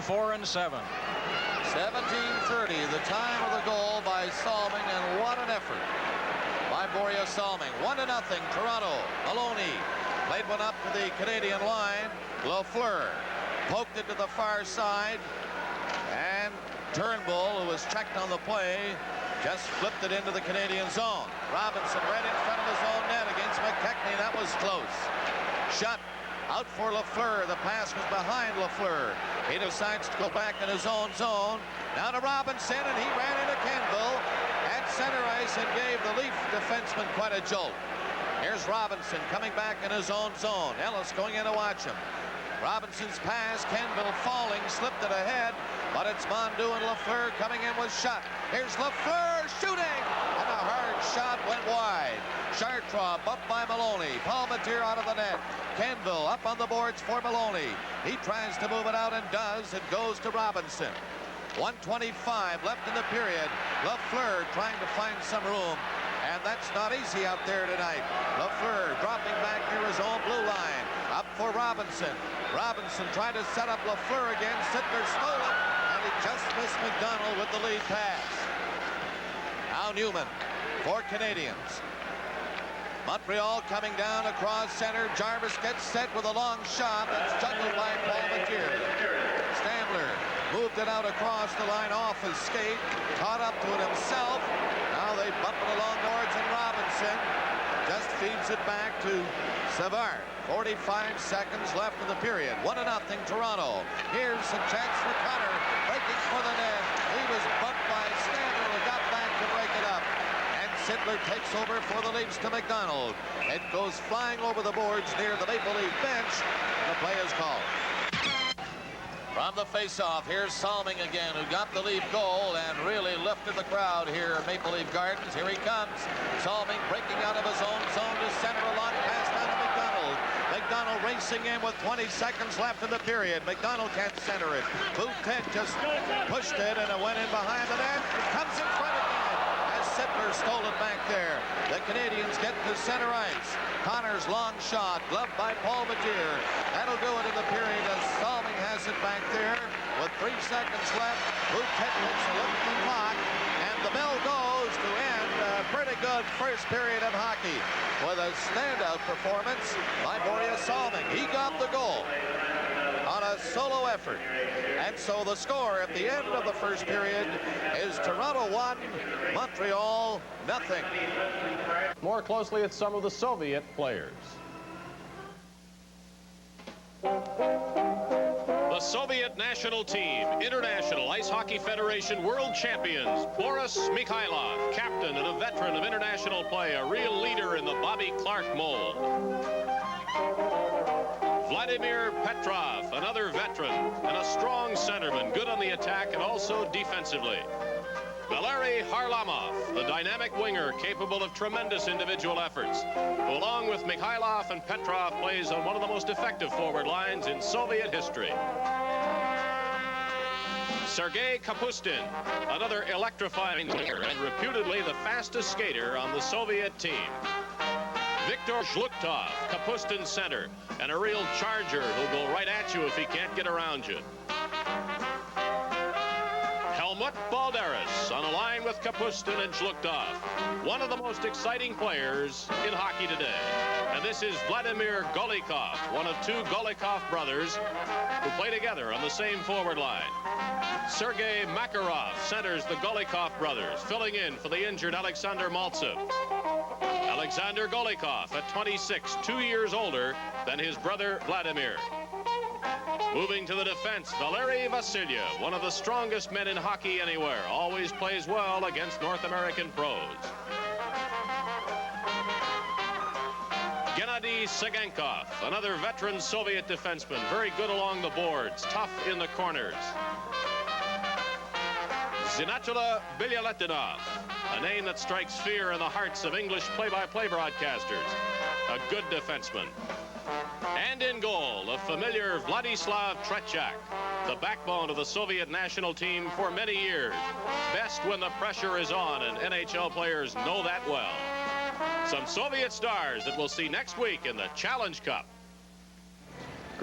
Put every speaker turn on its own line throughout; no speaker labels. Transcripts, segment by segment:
4 and 7.
17:30, the time of the goal by Salming, and what an effort by Borja Salming. 1-0, Toronto. Maloney played one up to the Canadian line. Lafleur poked it to the far side, and Turnbull, who was checked on the play, just flipped it into the Canadian zone. Robinson right in front of his own net against McKechnie. That was close. Shot out for Lafleur. The pass was behind Lafleur. He decides to go back in his own zone. Now to Robinson, and he ran into Kenville at center ice and gave the Leaf defenseman quite a jolt. Here's Robinson coming back in his own zone. Ellis going in to watch him. Robinson's pass, Kenville falling, slipped it ahead, but it's Mondeau and Lafleur coming in with shot. Here's Lafleur shooting, and a hard shot went wide. Chartrand bumped by Maloney. Palmateer out of the net. Kenville up on the boards for Maloney. He tries to move it out and does. It goes to Robinson. 1:25 left in the period. Lafleur trying to find some room, and that's not easy out there tonight. Lafleur dropping back near his own blue line. Up for Robinson. Robinson tried to set up Lafleur again. Sittler stole it, and he just missed McDonald with the lead pass. Now Newman for Canadiens. Montreal coming down across center. Jarvis gets set with a long shot. That's juggled by Palmateer. Stamler moved it out across the line off his skate. Caught up to it himself. Now they bump it along towards, and Robinson just feeds it back to Savard. 45 seconds left in the period. 1-0 Toronto. Here's a chance for Connor. Breaking for the net. He was bumped by Stamler, who got back to break it up. Sittler takes over for the Leafs to McDonald. It goes flying over the boards near the Maple Leaf bench. The play is called. From the face-off, here's Salming again, who got the Leaf goal and really lifted the crowd here at Maple Leaf Gardens. Here he comes. Salming breaking out of his own zone to center, a long pass down to McDonald. McDonald racing in with 20 seconds left in the period. McDonald can't center it. Boutet just pushed it, and it went in behind the net. It comes in front again. Sittler stole it back there. The Canadians get to center ice. Connor's long shot, gloved by Palmateer. That'll do it in the period as Salming has it back there with 3 seconds left. Boutet takes a look at the clock, and the bell goes to end a pretty good first period of hockey with a standout performance by Borja Salming. He got the goal on a solo effort. And so the score at the end of the first period is Toronto 1, Montreal 0.
More closely at some of the Soviet players.
The Soviet national team, International Ice Hockey Federation World Champions, Boris Mikhailov, captain and a veteran of international play, a real leader in the Bobby Clarke mold. Vladimir Petrov, another veteran and a strong centerman, good on the attack and also defensively. Valery Harlamov, the dynamic winger capable of tremendous individual efforts, who along with Mikhailov and Petrov plays on one of the most effective forward lines in Soviet history. Sergei Kapustin, another electrifying winger and reputedly the fastest skater on the Soviet team. Viktor Zhluktov, Kapustin's center, and a real charger who'll go right at you if he can't get around you. Helmut Balderas on a line with Kapustin and Zhluktov, one of the most exciting players in hockey today. And this is Vladimir Golikov, one of 2 Golikov brothers who play together on the same forward line. Sergei Makarov centers the Golikov brothers, filling in for the injured Alexander Maltsev. Alexander Golikov at 26, 2 years older than his brother Vladimir. Moving to the defense, Valery Vasilyev, one of the strongest men in hockey anywhere, always plays well against North American pros. Gennady Segenkov, another veteran Soviet defenseman, very good along the boards, tough in the corners. Zinatula Bilyaletinov, a name that strikes fear in the hearts of English play-by-play broadcasters, a good defenseman. And in goal, the familiar Vladislav Tretiak, the backbone of the Soviet national team for many years. Best when the pressure is on, and NHL players know that well. Some Soviet stars that we'll see next week in the Challenge Cup.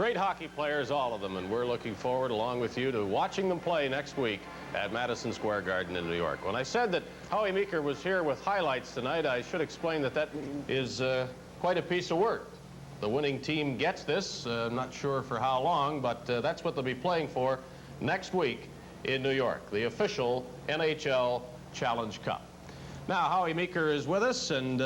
Great hockey players, all of them, and we're looking forward, along with you, to watching them play next week at Madison Square Garden in New York. When I said that Howie Meeker was here with highlights tonight, I should explain that that is quite a piece of work. The winning team gets this. I'm not sure for how long, but that's what they'll be playing for next week in New York, the official NHL Challenge Cup. Now, Howie Meeker is with us, and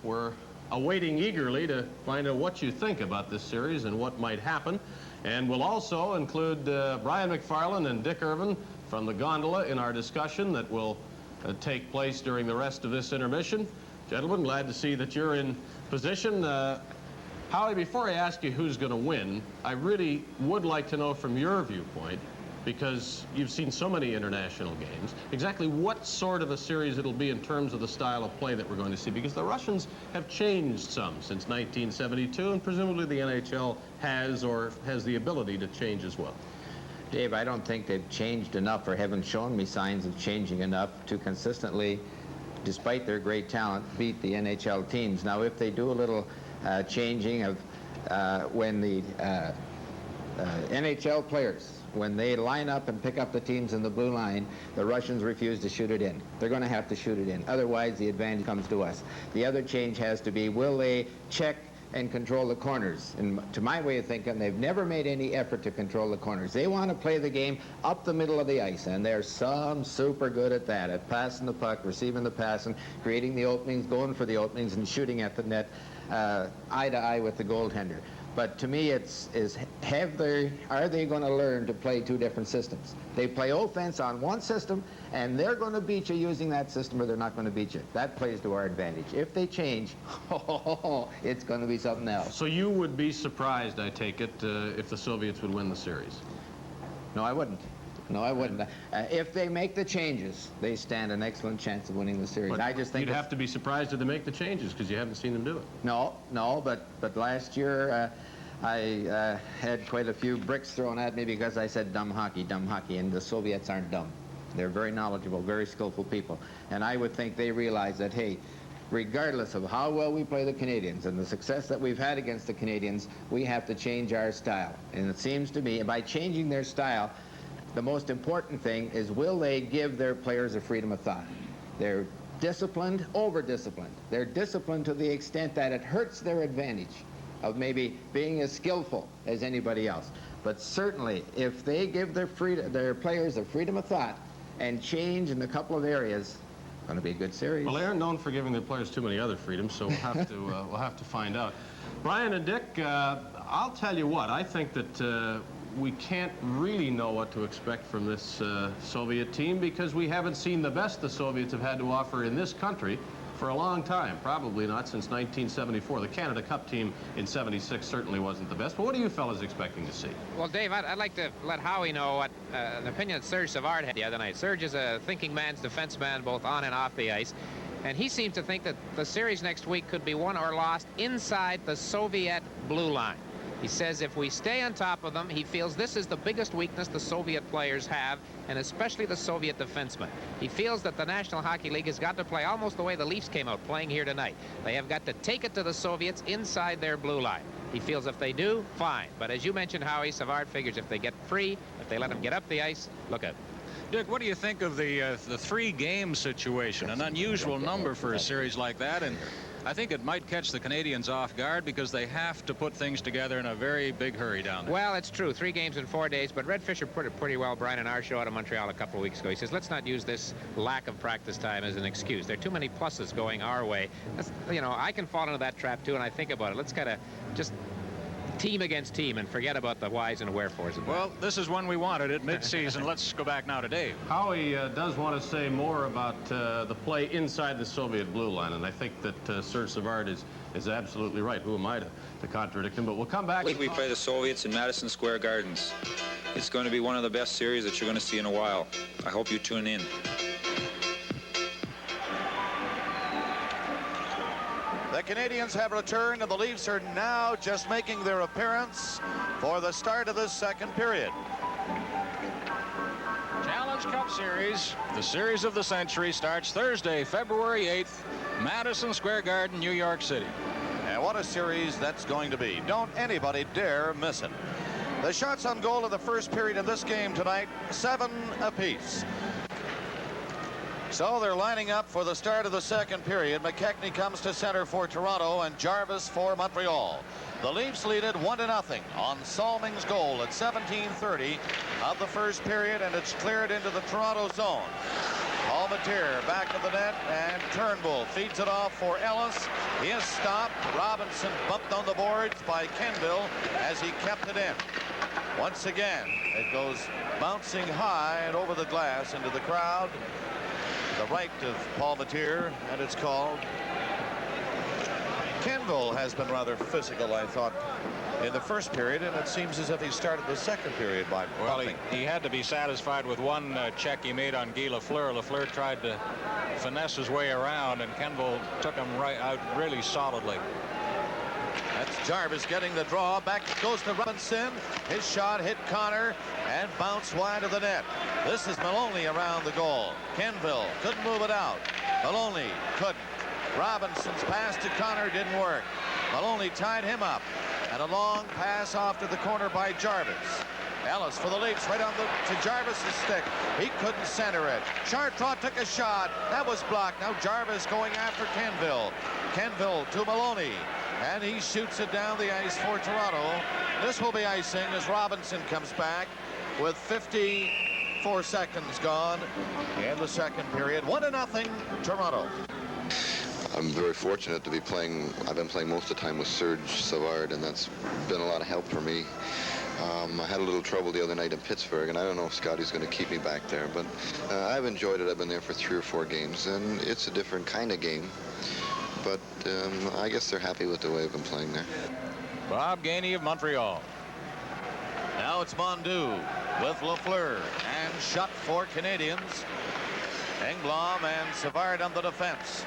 we're awaiting eagerly to find out what you think about this series and what might happen. And we'll also include Brian McFarland and Dick Irvin from the Gondola in our discussion that will take place during the rest of this intermission. Gentlemen, glad to see that you're in position. Howie, before I ask you who's going to win, I really would like to know from your viewpoint, because you've seen so many international games, exactly what sort of a series it'll be in terms of the style of play that we're going to see, because the Russians have changed some since 1972, and presumably the NHL has or has the ability to change as well.
Dave, I don't think they've changed enough or haven't shown me signs of changing enough to consistently, despite their great talent, beat the NHL teams. Now, if they do a little changing of when the NHL players, when they line up and pick up the teams in the blue line, the Russians refuse to shoot it in. They're going to have to shoot it in. Otherwise, the advantage comes to us. The other change has to be, will they check and control the corners? And to my way of thinking, they've never made any effort to control the corners. They want to play the game up the middle of the ice, and they're super good at that, at passing the puck, receiving the pass, and creating the openings, going for the openings, and shooting at the net eye to eye with the goaltender. But to me, are they going to learn to play two different systems? They play offense on one system, and they're going to beat you using that system, or they're not going to beat you. That plays to our advantage. If they change, it's going to be something else.
So you would be surprised, I take it, if the Soviets would win the series?
No, I wouldn't. No, I wouldn't. If they make the changes, they stand an excellent chance of winning the series.
But
I just think
you'd have to be surprised if they make the changes, because you haven't seen them do it.
No, but last year I had quite a few bricks thrown at me because I said dumb hockey, and the Soviets aren't dumb. They're very knowledgeable, very skillful people. And I would think they realize that, hey, regardless of how well we play the Canadiens and the success that we've had against the Canadiens, we have to change our style. And it seems to me, by changing their style, the most important thing is, will they give their players a freedom of thought? They're disciplined, over-disciplined. They're disciplined to the extent that it hurts their advantage of maybe being as skillful as anybody else. But certainly, if they give their players a freedom of thought and change in a couple of areas, it's going to be a good series.
Well, they aren't known for giving their players too many other freedoms, so we'll have to find out. Brian and Dick, I'll tell you what, I think that we can't really know what to expect from this Soviet team, because we haven't seen the best the Soviets have had to offer in this country for a long time, probably not since 1974. The Canada Cup team in '76 certainly wasn't the best. But what are you fellas expecting to see?
Well, Dave, I'd like to let Howie know what an opinion that Serge Savard had the other night. Serge is a thinking man's defense man, both on and off the ice. And he seems to think that the series next week could be won or lost inside the Soviet blue line. He says if we stay on top of them, he feels this is the biggest weakness the Soviet players have, and especially the Soviet defensemen. He feels that the National Hockey League has got to play almost the way the Leafs came out playing here tonight. They have got to take it to the Soviets inside their blue line. He feels if they do, fine. But as you mentioned, Howie, Savard figures if they get free, if they let them get up the ice, look at it.
Dick, what do you think of the three-game situation? An unusual number for a series like that, and I think it might catch the Canadiens off guard because they have to put things together in a very big hurry down there.
Well, it's true. 3 games in 4 days, but Red Fisher put it pretty well, Brian, in our show out of Montreal a couple of weeks ago. He says, let's not use this lack of practice time as an excuse. There are too many pluses going our way. That's, you know, I can fall into that trap, too, and I think about it. Let's kind of just team against team and forget about the whys and wherefores.
Well, this is one we wanted at mid-season. Let's go back now to Dave.
Howie does want to say more about the play inside the Soviet blue line, and I think that Serge Savard is absolutely right. Who am I to contradict him? But we'll come back.
Week we play the Soviets in Madison Square Gardens. It's going to be one of the best series that you're going to see in a while. I hope you tune in.
The Canadiens have returned, and the Leafs are now just making their appearance for the start of this second period.
Challenge Cup Series, the series of the century, starts Thursday, February 8th, Madison Square Garden, New York City.
And What a series that's going to be. Don't anybody dare miss it. The shots on goal of the first period in this game tonight, 7 apiece. So they're lining up for the start of the second period. McKechnie comes to center for Toronto and Jarvis for Montreal. The Leafs lead it 1-0 on Salming's goal at 17:30 of the first period, and it's cleared into the Toronto zone. Palmatier back of the net, and Turnbull feeds it off for Ellis. He is stopped. Robinson bumped on the boards by Kenville as he kept it in. Once again, it goes bouncing high and over the glass into the crowd. The right of Palmatier, and it's called. Kenville has been rather physical, I thought, in the first period, and it seems as if he started the second period by bumping.
He had to be satisfied with one check he made on Guy Lafleur. Lafleur tried to finesse his way around, and Kenville took him right out really solidly.
That's Jarvis getting the draw. Back goes to Robinson. His shot hit Connor and bounced wide of the net. This is Maloney around the goal. Kenville couldn't move it out. Maloney couldn't. Robinson's pass to Connor didn't work. Maloney tied him up. And a long pass off to the corner by Jarvis. Ellis for the Leafs right on to Jarvis's stick. He couldn't center it. Chartrand took a shot. That was blocked. Now Jarvis going after Kenville. Kenville to Maloney. And he shoots it down the ice for Toronto. This will be icing as Robinson comes back with 54 seconds gone in the second period. 1-0 Toronto.
I'm very fortunate to be playing. I've been playing most of the time with Serge Savard, and that's been a lot of help for me. I had a little trouble the other night in Pittsburgh, and I don't know if Scotty's going to keep me back there, but I've enjoyed it. I've been there for 3 or 4 games, and it's a different kind of game. But I guess they're happy with the way I've been playing there.
Bob Gainey of Montreal.
Now it's Mondu with Lafleur and shot for Canadiens. Engblom and Savard on the defense.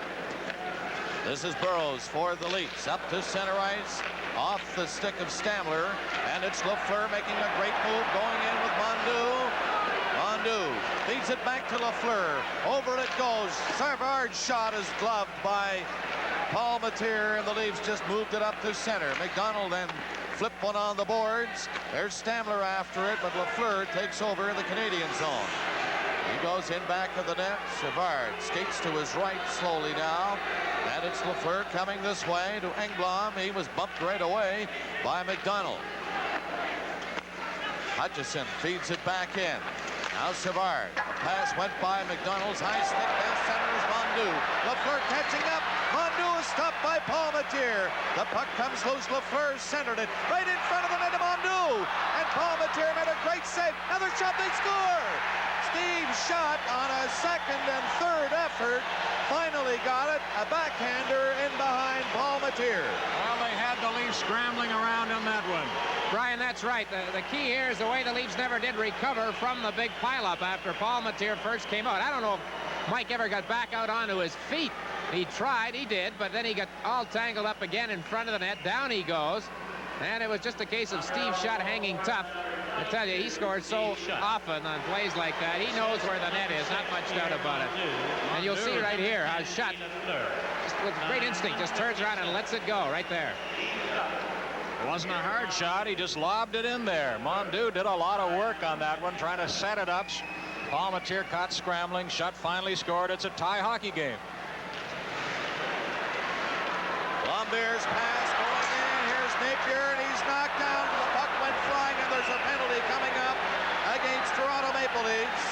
This is Burrows for the Leafs up to center ice off the stick of Stamler, and it's Lafleur making a great move going in with Mondu. Mondu feeds it back to Lafleur. Over it goes. Savard's shot is gloved by Palmatier, and the Leafs just moved it up to center. McDonald then flipped one on the boards. There's Stamler after it, but Lafleur takes over in the Canadian zone. He goes in back of the net. Savard skates to his right slowly now. And it's Lafleur coming this way to Engblom. He was bumped right away by McDonald. Hutchison feeds it back in. Now Savard. The pass went by McDonald's high stick. Down center is Mondu. Lafleur catching up. Mondu is stopped by Palmatier. The puck comes loose. Lafleur centered it right in front of the net of Mondu. And Palmatier made a great save. Another shot, they score. Steve's shot on a second and third effort finally got it. A backhander in behind Palmatier.
Well, they had the Leafs scrambling around on that one.
Brian, that's right. The key here is the way the Leafs never did recover from the big pileup after Palmatier first came out. I don't know if Mike ever got back out onto his feet. He tried, he did, but then he got all tangled up again in front of the net. Down he goes. And it was just a case of Steve Shutt hanging tough. I tell you, he scored so often on plays like that. He knows where the net is, not much doubt about it. And you'll see right here how Shutt, with great instinct, just turns around and lets it go right there.
It wasn't a hard shot. He just lobbed it in there. Mondu did a lot of work on that one, trying to set it up. Palmatier caught scrambling. Shutt finally scored. It's a tie hockey game.
Lombier's pass going in. Here's Napier, and he's knocked down. The puck went flying, and there's a penalty coming up against Toronto Maple Leafs.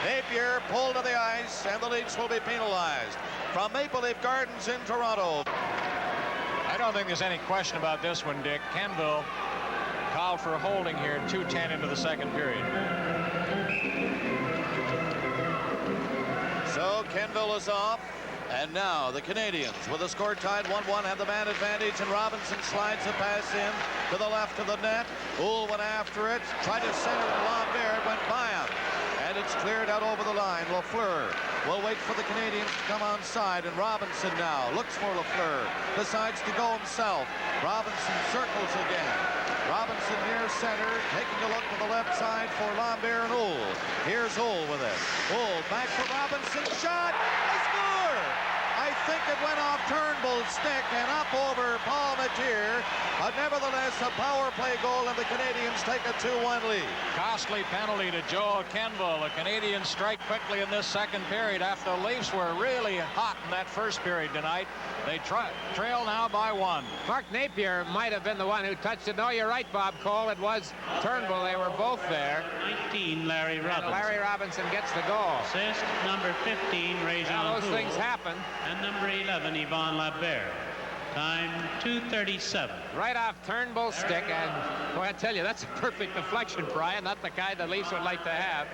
Napier pulled to the ice, and the Leafs will be penalized. From Maple Leaf Gardens in Toronto.
I don't think there's any question about this one, Dick. Kenville called for a holding here, 2:10 into the second period.
So Kenville is off. And now the Canadiens, with the score tied 1-1, have the man advantage, and Robinson slides the pass in to the left of the net. Uhl went after it, tried to center it. Lambert went by him, and it's cleared out over the line. Lafleur will wait for the Canadiens to come on side, and Robinson now looks for Lafleur, decides to go himself. Robinson circles again. Robinson near center, taking a look to the left side for Lambert and Uhl. Here's Uhl with it. Uhl back for Robinson, shot, they score! I think it went off Turnbull's stick and up over Paul Matier. But nevertheless, a power play goal, and the Canadiens take a 2-1 lead.
Costly penalty to Joel Kenville. The Canadians strike quickly in this second period after the Leafs were really hot in that first period tonight. They trail now by 1.
Mark Napier might have been the one who touched it. No, you're right, Bob Cole. It was Turnbull. They were both there.
19, Larry Robinson.
And Larry Robinson gets the goal.
Assist, number 15, Ray Jean.
Now, those things happen.
And number 11, Yvonne Labert. Time 2:37.
Right off Turnbull's stick, and boy, I tell you, that's a perfect deflection, Brian. Not the kind the Leafs would like to have.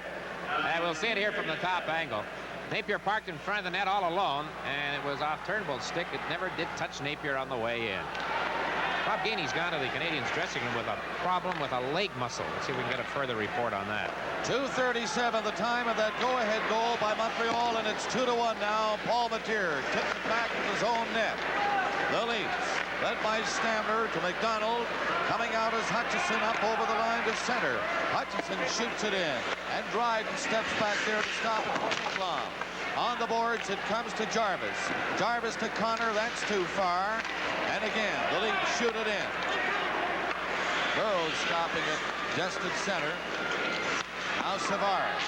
And we'll see it here from the top angle. Napier parked in front of the net all alone, and it was off Turnbull's stick. It never did touch Napier on the way in. Bob Gainey's gone to the Canadiens dressing room with a problem with a leg muscle. Let's see if we can get a further report on that.
2:37, the time of that go-ahead goal by Montreal, and it's 2-1 now. Paul Matier tipped it back in his own net. The Leafs, led by Stammer to McDonald. Coming out is Hutchison up over the line to center. Hutchison shoots it in, and Dryden steps back there to stop it for Islam. On the boards, it comes to Jarvis. Jarvis to Connor, that's too far. And again, the Leafs shoot it in. Burrows stopping it just at center. Now Savard.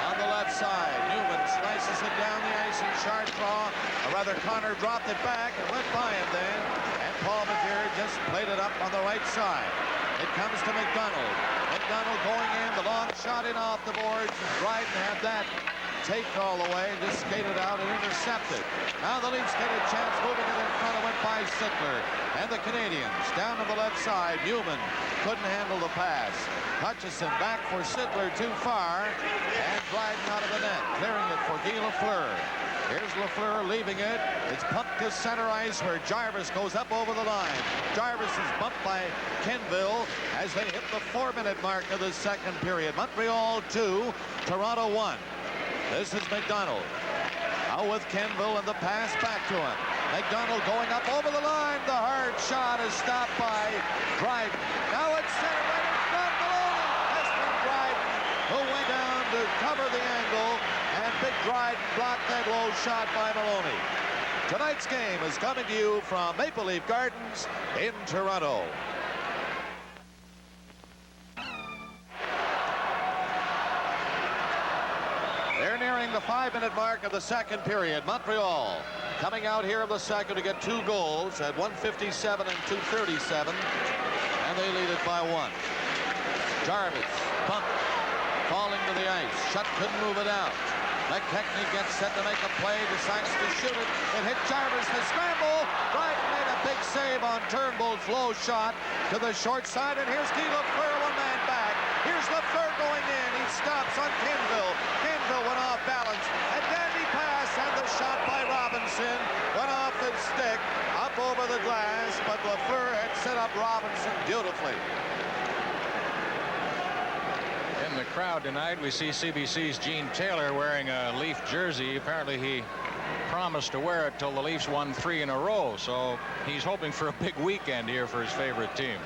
On the left side, Newman slices it down the ice in Chartrand. Or rather, Connor dropped it back and went by him then. And Paul Matier just played it up on the right side. It comes to McDonald. McDonald going in, the long shot in off the boards. Dryden had that taped all the way, just skated out and intercepted. Now the Leafs get a chance, moving it in front, and went by Sittler. And the Canadiens down to the left side. Newman couldn't handle the pass. Hutchison back for Sittler, too far, and Dryden out of the net, clearing it for Guy Lafleur. Here's Lafleur leaving it. It's pumped to center ice where Jarvis goes up over the line. Jarvis is bumped by Kenville as they hit the 4-minute mark of the second period. Montreal 2, Toronto 1. This is McDonald. Now with Kenville and the pass back to him. McDonald going up over the line. The hard shot is stopped by Dryden. Now it's center right in front. Maloney. Heston Dryden, who went down to cover the angle. And Big Dryden blocked that low shot by Maloney. Tonight's game is coming to you from Maple Leaf Gardens in Toronto. They're nearing the 5-minute mark of the second period. Montreal coming out here in the second to get 2 goals at 1:57 and 2:37. And they lead it by 1. Jarvis bumped, falling to the ice. Shutt couldn't move it out. McKechnie gets set to make a play, decides to shoot it. It hit Jarvis, the scramble. Dryden made a big save on Turnbull's low shot to the short side. And here's Guy Lafleur, one man back. Here's Lafleur going in. He stops on Kenville. Kenville went off balance. A dandy pass, and the shot by Robinson went off his stick up over the glass. But Lafleur had set up Robinson beautifully.
In the crowd tonight, we see CBC's Gene Taylor wearing a Leaf jersey. Apparently, he promised to wear it till the Leafs won 3 in a row. So he's hoping for a big weekend here for his favorite team.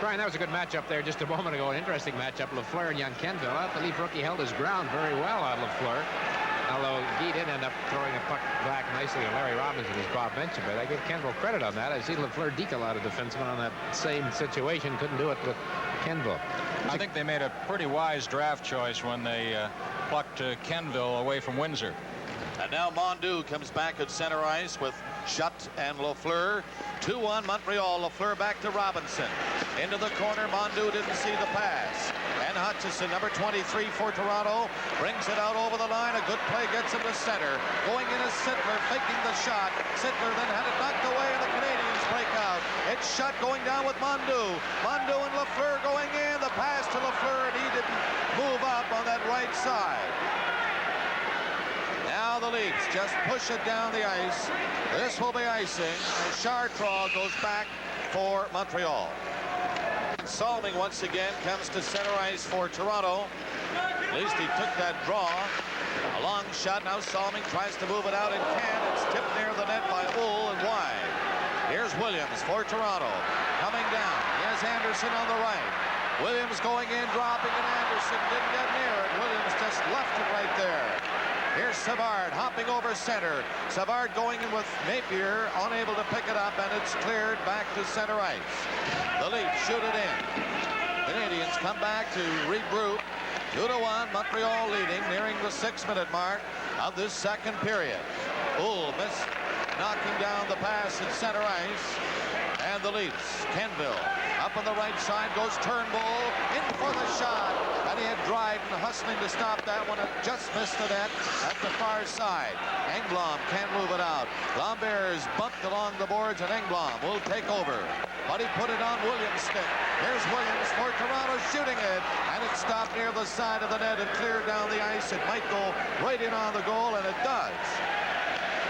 Brian, that was a good matchup there just a moment ago. An interesting matchup, Lafleur and young Kenville. The Leaf rookie held his ground very well on Lafleur. Although Guy did end up throwing a puck back nicely to Larry Robinson, as Bob mentioned. But I give Kenville credit on that. I've seen Lafleur deke a lot of defensemen on that same situation. Couldn't do it with Kenville.
I think they made a pretty wise draft choice when they plucked Kenville away from Windsor.
And now Mondu comes back at center ice with Shutt and Lafleur. 2-1 Montreal. Lafleur back to Robinson. Into the corner. Mondu didn't see the pass. And Hutchison, number 23 for Toronto, brings it out over the line. A good play gets him to center. Going in is Sittler, faking the shot. Sittler then had it knocked away, and the Canadiens break out. It's Shutt going down with Mondu. Mondu and Lafleur going in. The pass to Lafleur, and he didn't move up on that right side. Now the Leafs just push it down the ice. This will be icing as Chartrand goes back for Montreal. Salming once again comes to center ice for Toronto. At least he took that draw. A long shot. Now Salming tries to move it out and can. It's tipped near the net by Ull and wide. Here's Williams for Toronto. Coming down. He has Anderson on the right. Williams going in, dropping, and Anderson didn't get near it. Williams just left it right there. Here's Savard hopping over center. Savard going in with Napier, unable to pick it up, and it's cleared back to center ice. The Leafs shoot it in. Canadiens come back to regroup. 2-1, Montreal leading, nearing the 6-minute mark of this second period. Hull missed knocking down the pass at center ice. And the Leafs, Kenville, up on the right side goes Turnbull, in for the shot. And he had Dryden hustling to stop that one and just missed the net at the far side. Engblom can't move it out. Lambert is bumped along the boards, and Engblom will take over. But he put it on Williams' stick. Here's Williams for Toronto shooting it. And it stopped near the side of the net and cleared down the ice. It might go right in on the goal, and it does.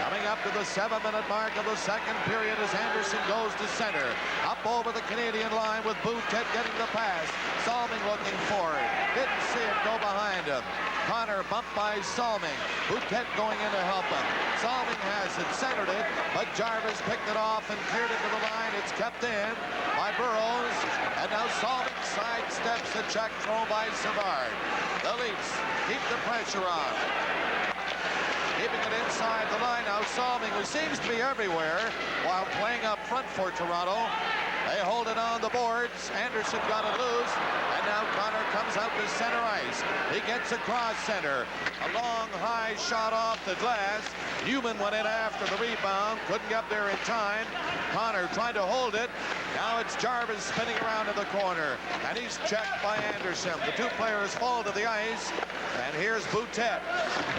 Coming up to the 7-minute mark of the second period as Anderson goes to center. Up over the Canadian line with Boutet getting the pass. Salming looking forward. Didn't see it go behind him. Connor bumped by Salming. Boutet going in to help him. Salming has it, centered it, but Jarvis picked it off and cleared it to the line. It's kept in by Burrows. And now Salming sidesteps a check thrown by Savard. The Leafs keep the pressure on. Keeping it inside the line now. Salming, who seems to be everywhere while playing up front for Toronto. They hold it on the boards. Anderson got it loose. And now Connor comes out to center ice. He gets across center. A long, high shot off the glass. Newman went in after the rebound. Couldn't get there in time. Connor trying to hold it. Now it's Jarvis spinning around in the corner. And he's checked by Anderson. The two players fall to the ice. And here's Boutet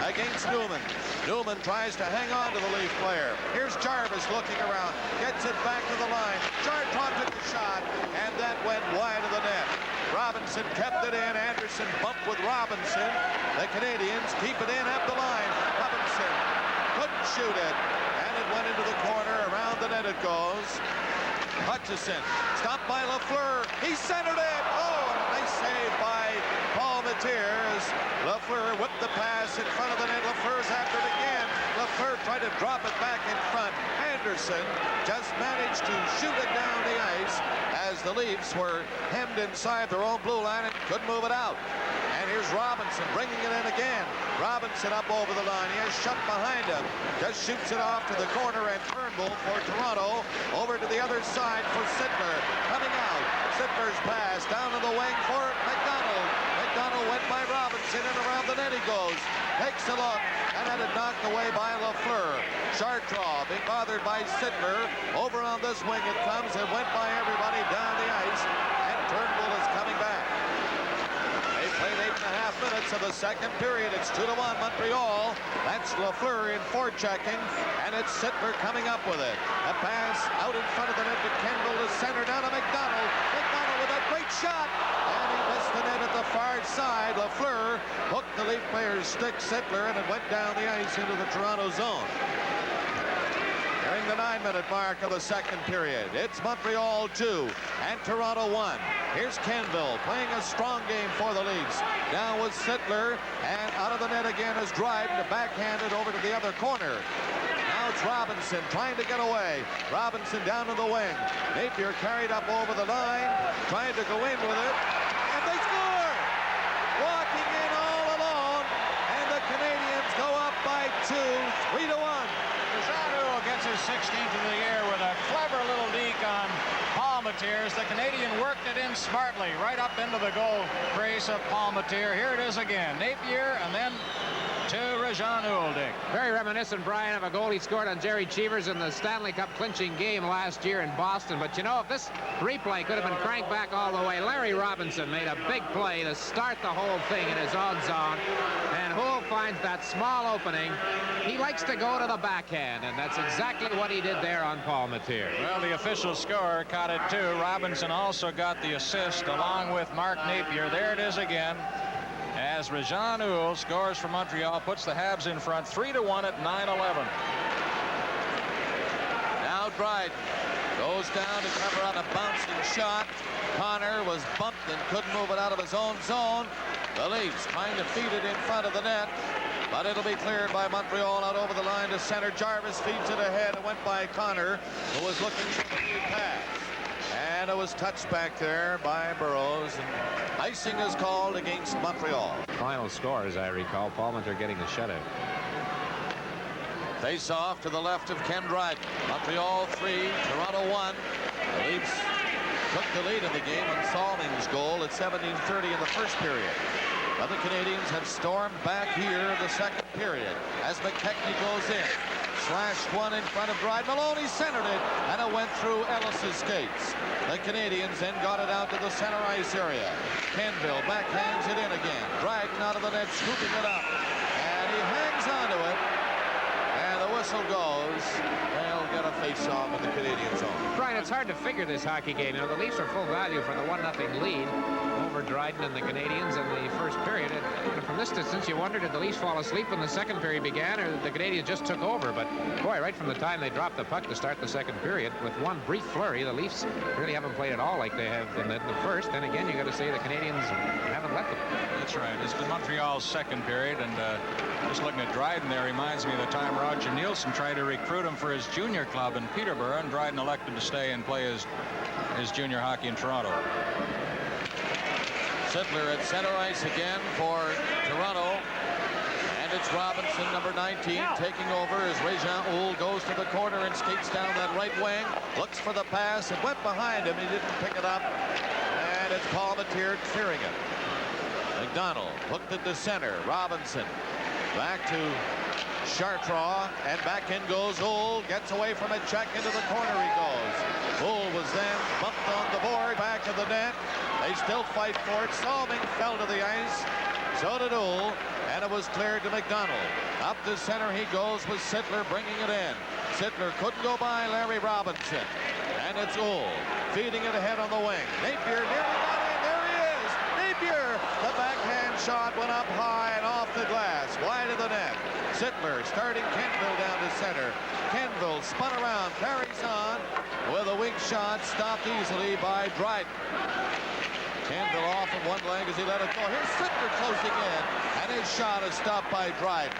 against Newman. Newman tries to hang on to the Leaf player. Here's Jarvis looking around. Gets it back to the line. Chartrand took the shot, and that went wide of the net. Robinson kept it in. Anderson bumped with Robinson. The Canadiens keep it in at the line. Robinson couldn't shoot it, and it went into the corner. Around the net it goes. Hutchison stopped by Lafleur. He centered it. Oh, and a nice save by Paul Mateers. Lafleur whipped the pass in front of the net. Lafleur's after it again. Lafleur tried to drop it back in front. Anderson just managed to shoot it down the ice as the Leafs were hemmed inside their own blue line and couldn't move it out. And here's Robinson bringing it in again. Robinson up over the line. He has Shutt behind him. Just shoots it off to the corner, and Turnbull for Toronto. Over to the other side for Sittler. Coming out. Sittler's pass down to the wing for McDonald. McDonald went by Robinson, and around the net he goes. Takes a look, and had it knocked away by Lafleur. Chartrand being bothered by Sittler. Over on this wing it comes. It went by everybody down the ice, and Turnbull is coming back. They played 8.5 minutes of the second period. It's 2-1 Montreal. That's Lafleur in forechecking, and it's Sittler coming up with it. A pass out in front of the net to Kenville to center down to McDonald. McDonald with a great shot, and he missed the net at the far side. Lafleur hooked the Leaf player's stick, Sittler, and it went down the ice into the Toronto zone. During the 9-minute mark of the second period, it's Montreal 2 and Toronto 1. Here's Kenville playing a strong game for the Leafs. Down with Sittler, and out of the net again is Dryden to backhand it over to the other corner. Now it's Robinson trying to get away. Robinson down to the wing. Napier carried up over the line, trying to go in with it, and they score! Walking in all alone, and the Canadiens go up by 2, 3-1.
Gets his 16th of the year with a clever little deke on Palmateers. The Canadian worked it in smartly right up into the goal crease of Palmateer. Here it is again. Napier, and then to Rajan Uldick.
Very reminiscent, Brian, of a goal he scored on Jerry Cheevers in the Stanley Cup clinching game last year in Boston. But you know, if this replay could have been cranked back all the way, Larry Robinson made a big play to start the whole thing in his own zone. And Hull finds that small opening. He likes to go to the backhand, and that's exactly what he did there on Palmateer.
Well, the official scorer caught it too. Robinson also got the assist along with Mark Napier. There it is again, as Rajan Uhl scores for Montreal, puts the Habs in front 3-1 at 9:11.
Now Dryden goes down to cover on a bouncing shot. Connor was bumped and couldn't move it out of his own zone. The Leafs trying to feed it in front of the net, but it'll be cleared by Montreal out over the line to center. Jarvis feeds it ahead. It went by Connor, who was looking for the pass. And And it was touched back there by Burroughs. And icing is called against Montreal.
Final score, as I recall, Palmateer getting the shutout.
Face off to the left of Ken Dryden. Montreal 3, Toronto 1. The Leafs took the lead in the game on Salming's goal at 17:30 in the first period. But the Canadians have stormed back here in the second period as McKechnie goes in. Slashed one in front of Dryden. Maloney centered it, and it went through Ellis's skates. The Canadians then got it out to the center ice area. Kenville backhands it in again. Dryden out of the net, scooping it up. And he hangs onto it. And the whistle goes. They'll get a face-off in the Canadian zone.
Brian, it's hard to figure this hockey game. You know, the Leafs are full value for the 1-0 lead over Dryden and the Canadians in the first period. And from this distance, you wonder, did the Leafs fall asleep when the second period began, or the Canadians just took over? But boy, right from the time they dropped the puck to start the second period, with one brief flurry, the Leafs really haven't played at all like they have in the first. Then again, you got to say the Canadians haven't let them.
That's right. It's been Montreal's second period, and just looking at Dryden there reminds me of the time Roger Nielsen tried to recruit him for his junior club in Peterborough, and Dryden elected to stay and play his junior hockey in Toronto.
Sittler at center ice again for Toronto. And it's Robinson, number 19, taking over as Réjean Houle goes to the corner and skates down that right wing. Looks for the pass. It went behind him. He didn't pick it up. And it's Palmateer clearing it. McDonald hooked it to center. Robinson back to Chartrand, and back in goes Houle. Gets away from it. Check into the corner he goes. Houle was then bumped on the board. Back to the net. They still fight for it. Salming fell to the ice. So did Houle. And it was cleared to McDonald. Up to center he goes with Sittler bringing it in. Sittler couldn't go by Larry Robinson. And it's Houle feeding it ahead on the wing. Napier nearly got in. There he is. Napier. The backhand shot went up high and off the glass. Wide of the net. Sittler starting Kenville down to center. Kenville spun around, carries on with a weak shot, stopped easily by Dryden. Kenville off of one leg as he let it go. Here's Sittler closing in, and his shot is stopped by Dryden.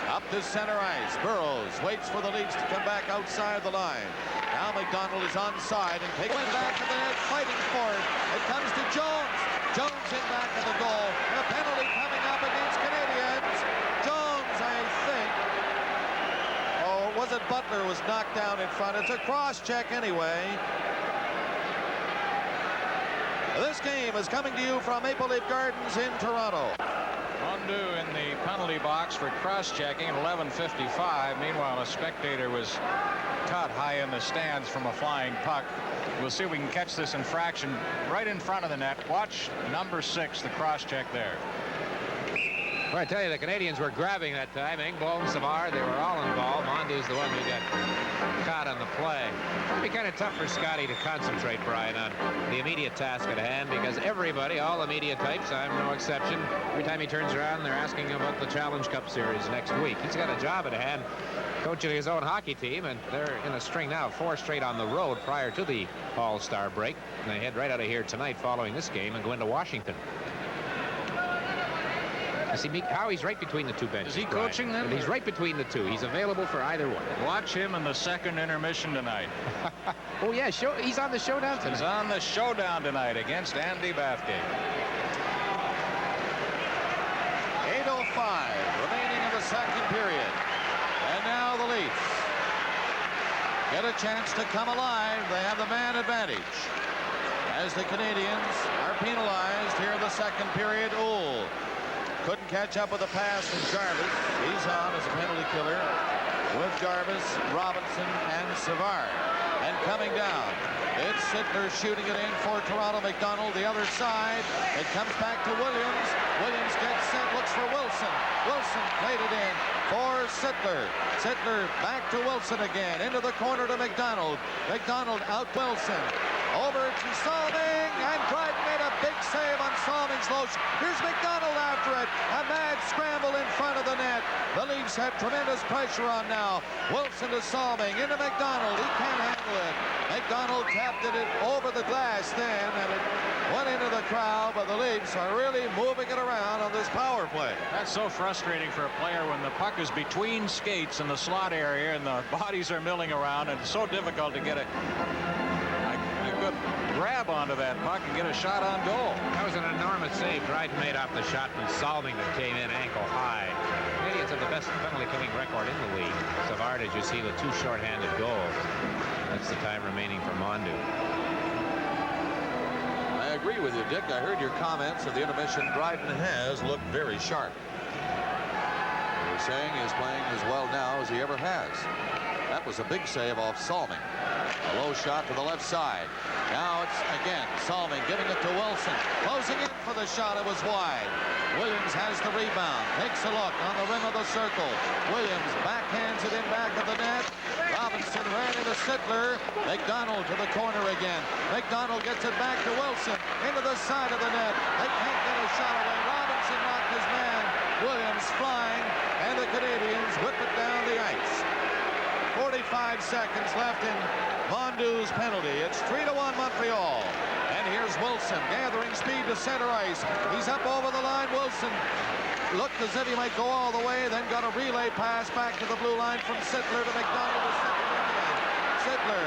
Up to center ice. Burroughs waits for the Leafs to come back outside the line. Now McDonald is onside and takes it back to the net, fighting for it. It comes to Jones. Jones in back of the goal. And a penalty coming up against Canadians. Jones, I think. Oh, was it Butler was knocked down in front? It's a cross check anyway. This game is coming to you from Maple Leaf Gardens in Toronto.
Undue in the penalty box for cross-checking at 11:55. Meanwhile, a spectator was caught high in the stands from a flying puck. We'll see if we can catch this infraction right in front of the net. Watch number 6, the cross-check there.
Well, I tell you, the Canadians were grabbing that time. Engblom, Savard, they were all involved. Mondu's the one who got caught on the play. It'll be kind of tough for Scotty to concentrate, Brian, on the immediate task at hand, because everybody, all the media types, I'm no exception, every time he turns around, they're asking him about the Challenge Cup Series next week. He's got a job at hand coaching his own hockey team, and they're in a string now, 4 straight on the road prior to the All-Star break. And they head right out of here tonight following this game and go into Washington. You see, Howie's right between the two benches.
Is he coaching them?
He's right between the two. He's available for either one.
Watch him in the second intermission tonight.
Oh, yeah, he's on the showdown tonight.
He's on the showdown tonight against Andy Bathgate.
8:05 remaining in the second period. And now the Leafs get a chance to come alive. They have the man advantage as the Canadians are penalized here in the second period. Houle couldn't catch up with the pass from Jarvis. He's on as a penalty killer with Jarvis, Robinson, and Savard. And coming down, it's Sittler shooting it in for Toronto. McDonald the other side. It comes back to Williams. Williams gets set, looks for Wilson. Wilson played it in for Sittler. Sittler back to Wilson again. Into the corner to McDonald. McDonald out Wilson. Over to Salming, and Dryden made a big save on Salming's low. Here's McDonald after it. A mad scramble in front of the net. The Leafs have tremendous pressure on now. Wilson to Salming, into McDonald. He can't handle it. McDonald tapped it over the glass then, and it went into the crowd, but the Leafs are really moving it around on this power play.
That's so frustrating for a player when the puck is between skates in the slot area and the bodies are milling around, and it's so difficult to get a good grab onto that puck and get a shot on goal.
That was an enormous save Dryden made off the shot from Salming that came in ankle high. Canadians have the best penalty killing record in the league. Savard, as you see, with 2 shorthanded goals. That's the time remaining for Mondu.
I agree with you, Dick. I heard your comments of the intermission. Dryden has looked very sharp. You're saying he's playing as well now as he ever has. That was a big save off Salming. A low shot to the left side. Now it's again Salming giving it to Wilson. Closing in for the shot. It was wide. Williams has the rebound. Takes a look on the rim of the circle. Williams backhands it in back of the net. Robinson ran into Sittler. McDonald to the corner again. McDonald gets it back to Wilson. Into the side of the net. They can't get a shot away. Robinson knocked his man. Williams flying. And the Canadians whip it down the ice. 45 seconds left in Mondu's penalty. It's 3-1 Montreal. And here's Wilson gathering speed to center ice. He's up over the line. Wilson looked as if he might go all the way, then got a relay pass back to the blue line from Sittler to McDonald. Sittler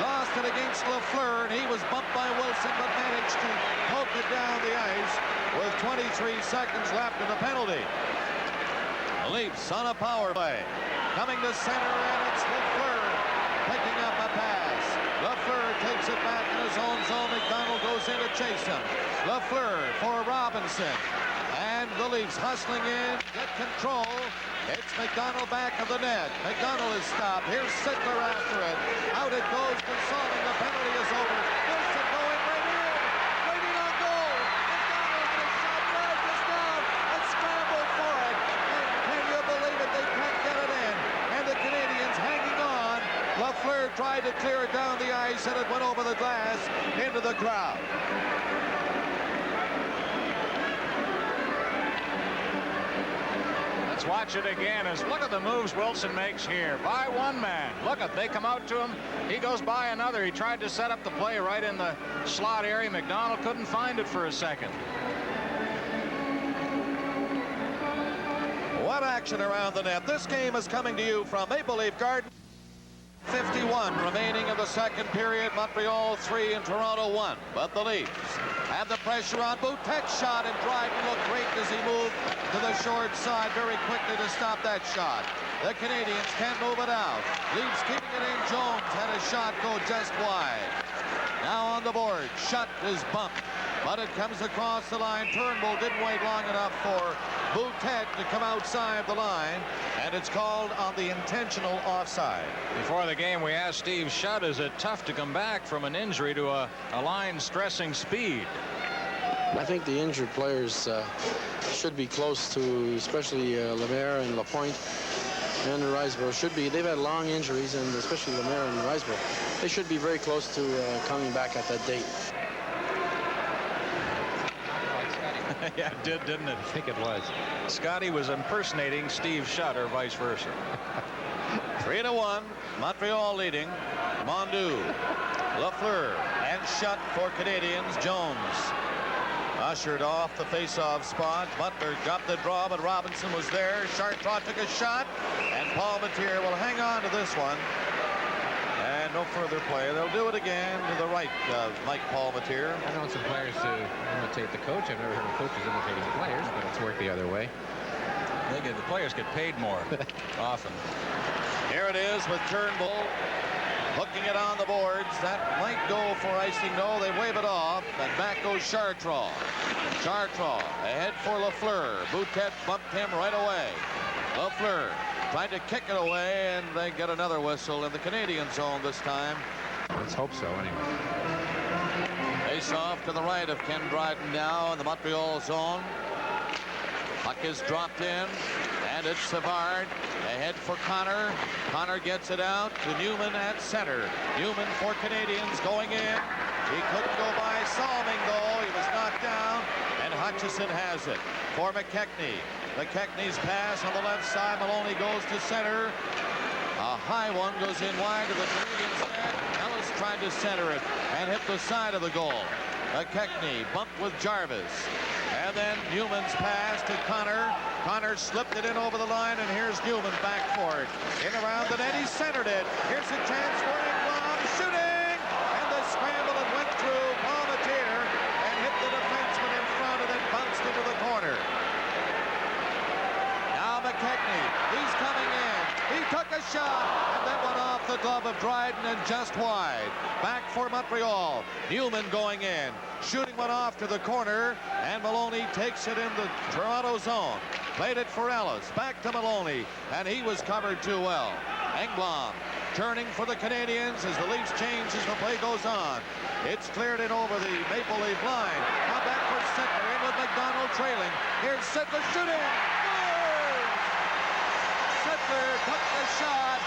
lost it against Lafleur, and he was bumped by Wilson, but managed to poke it down the ice with 23 seconds left in the penalty. The Leafs on a power play. Coming to center, and it's Lafleur picking up a pass. Lafleur takes it back in his own zone. McDonald goes in to chase him. Lafleur for Robinson. And the Leafs hustling in, get control. It's McDonald back of the net. McDonald is stopped. Here's Sittler after it. Out it goes to Salming. The penalty is over. Wilson going right in. Waiting on goal. McDonald gets shot right just down and scrambled for it. And can you believe it? They can't get it in. And the Canadians hanging on. Lafleur tried to clear it down the ice, and it went over the glass into the crowd.
Let's watch it again. As look at the moves Wilson makes here. By one man. Look at, they come out to him. He goes by another. He tried to set up the play right in the slot area. McDonald couldn't find it for a second.
What action around the net. This game is coming to you from Maple Leaf Garden. 51 remaining of the second period. Montreal 3 and Toronto 1. But the Leafs have the pressure on. Boutet's shot, and Dryden looked great as he moved to the short side very quickly to stop that shot. The Canadians can't move it out. Leafs keeping it in. Jones had a shot go just wide. Now on the board, Shutt is bumped, but it comes across the line. Turnbull didn't wait long enough for Boutet to come outside the line, and it's called on the intentional offside.
Before the game, we asked Steve Shutt, is it tough to come back from an injury to a line stressing speed?
I think the injured players should be close to, especially Lemaire and Lapointe and Riseborough should be. They've had long injuries, and especially Lemaire and Riseborough. They should be very close to coming back at that date.
Yeah, it did, didn't it?
I think it was.
Scotty was impersonating Steve Shutt, or vice versa.
3-1, Montreal leading. Mondu, Lafleur, and Shutt for Canadians. Jones ushered off the face-off spot. Butler got the draw, but Robinson was there. Chartrand took a shot, and Palmetier will hang on to this one. And no further play. They'll do it again to the right of Mike Palmetier.
I know some players imitate the coach. I've never heard of coaches imitating players, but it's worked the other way.
The players get paid more often.
Here it is with Turnbull hooking it on the boards. That might go for icing. No, they wave it off, and back goes Chartrand. Chartrand ahead for Lafleur. Boutet bumped him right away. Lafleur trying to kick it away, and they get another whistle in the Canadian zone this time.
Let's hope so, anyway.
Face off to the right of Ken Dryden now in the Montreal zone. Puck is dropped in, and it's Savard ahead for Connor. Connor gets it out to Newman at center. Newman for Canadians going in. He couldn't go by Salming, though. He was knocked down, and Hutchison has it for McKechnie. McKechnie's pass on the left side. Maloney goes to center. A high one goes in wide to the Canadians net. Ellis tried to center it and hit the side of the goal. McKechnie bumped with Jarvis. And then Newman's pass to Connor. Connor slipped it in over the line, and here's Newman back for it. In around the net, he centered it. Here's a chance for Engblom shooting. And the scramble, it went through shot, and that went off the glove of Dryden and just wide. Back for Montreal. Newman going in. Shooting one off to the corner, and Maloney takes it in the Toronto zone. Played it for Ellis. Back to Maloney, and he was covered too well. Engblom turning for the Canadiens as the Leafs change as the play goes on. It's cleared in over the Maple Leaf line. Now back for Sittler, in with McDonald trailing. Here's Sittler shooting. Scores! Sittler took the shot,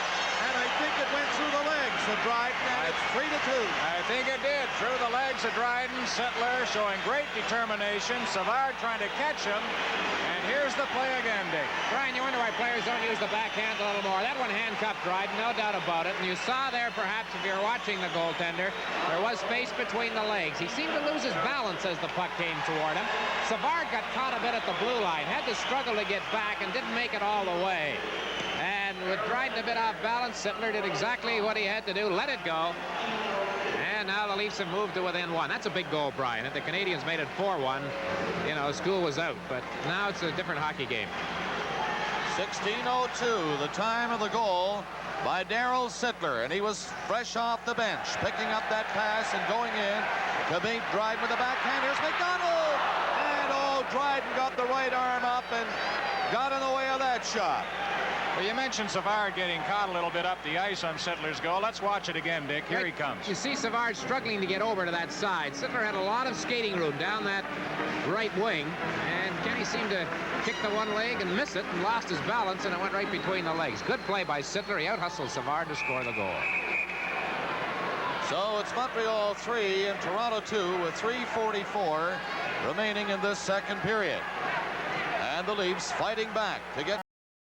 and I think it went through the legs of Dryden, and it's 3-2.
I think it did. Through the legs of Dryden. Sittler showing great determination. Savard trying to catch him. And here's the play again, Dick.
Brian, you wonder why players don't use the backhand a little more. That one handcuffed Dryden, no doubt about it. And you saw there, perhaps, if you're watching the goaltender, there was space between the legs. He seemed to lose his balance as the puck came toward him. Savard got caught a bit at the blue line, had to struggle to get back, and didn't make it all the way. And with Dryden a bit off balance, Sittler did exactly what he had to do, let it go. And now the Leafs have moved to within one. That's a big goal, Brian. If the Canadiens made it 4-1, you know, school was out. But now it's a different hockey game.
16:02, the time of the goal by Darryl Sittler, and he was fresh off the bench, picking up that pass and going in to beat Dryden with the backhand. Here's McDonald, and oh, Dryden got the right arm up and got in the way of that shot.
Well, you mentioned Savard getting caught a little bit up the ice on Sittler's goal. Let's watch it again, Dick. Here he comes.
You see Savard struggling to get over to that side. Sittler had a lot of skating room down that right wing, and Kenny seemed to kick the one leg and miss it and lost his balance, and it went right between the legs. Good play by Sittler. He out-hustled Savard to score the goal.
So it's Montreal 3 and Toronto 2 with 3:44 remaining in this second period. And the Leafs fighting back to get